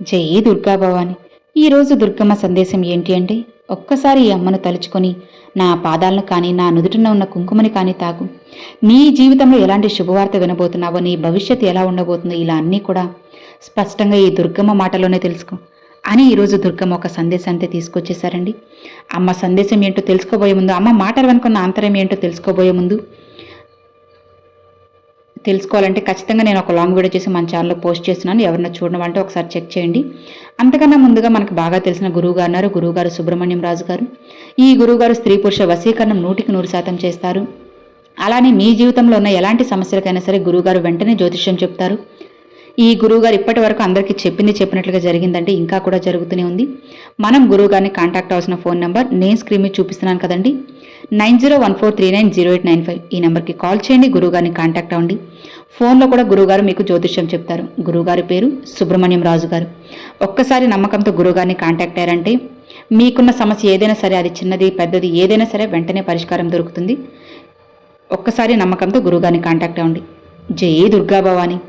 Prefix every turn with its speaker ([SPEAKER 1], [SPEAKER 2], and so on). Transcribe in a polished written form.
[SPEAKER 1] జై దుర్గా భవాని. ఈరోజు దుర్గమ్మ సందేశం ఏంటి అంటే, ఒక్కసారి ఈ అమ్మను తలుచుకొని నా పాదాలను కానీ నా నుదుటిన ఉన్న కుంకుమని కానీ తాకు. నీ జీవితంలో ఎలాంటి శుభవార్త వినబోతున్నావో, నీ భవిష్యత్తు ఎలా ఉండబోతుందో ఇలా అన్నీ కూడా స్పష్టంగా ఈ దుర్గమ్మ మాటలోనే తెలుసుకో అని ఈరోజు దుర్గమ్మ ఒక సందేశాన్ని తీసుకొచ్చేసారండి. అమ్మ సందేశం ఏంటో తెలుసుకోబోయే ముందు, అమ్మ మాటలు వెనుకున్న ఆంతర్యం ఏంటో తెలుసుకోబోయే ముందు, తెలుసుకోవాలంటే ఖచ్చితంగా నేను ఒక లాంగ్ వీడియో చేసి మన ఛానల్లో పోస్ట్ చేస్తున్నాను. ఎవరైనా చూడడం అంటే ఒకసారి చెక్ చేయండి. అంతకన్నా ముందుగా మనకు బాగా తెలిసిన గురువుగారు ఉన్నారు, గురువుగారు సుబ్రహ్మణ్యం రాజు గారు. ఈ గురువుగారు స్త్రీ పురుష వశీకరణం 100% చేస్తారు. అలానే మీ జీవితంలో ఉన్న ఎలాంటి సమస్యలకైనా సరే గురువుగారు వెంటనే జ్యోతిష్యం చెప్తారు. ఈ గురువుగారు ఇప్పటి వరకు అందరికీ చెప్పినట్లుగా జరిగిందంటే ఇంకా కూడా జరుగుతూనే ఉంది. మనం గురువుగారిని కాంటాక్ట్ అవ్వాల్సిన ఫోన్ నెంబర్ నేను స్క్రీన్ మీద చూపిస్తున్నాను కదండి, 9014390895. ఈ నెంబర్కి కాల్ చేయండి, గురువుగారిని కాంటాక్ట్ అవ్వండి. ఫోన్లో కూడా గురువుగారు మీకు జ్యోతిష్యం చెప్తారు. గురువుగారి పేరు సుబ్రహ్మణ్యం రాజు గారు. ఒక్కసారి నమ్మకంతో గురువుగారిని కాంటాక్ట్ అయ్యారంటే మీకున్న సమస్య ఏదైనా సరే, అది చిన్నది పెద్దది ఏదైనా సరే వెంటనే పరిష్కారం దొరుకుతుంది. ఒక్కసారి నమ్మకంతో గురువుగారిని కాంటాక్ట్ అవ్వండి. జై దుర్గా భవాని.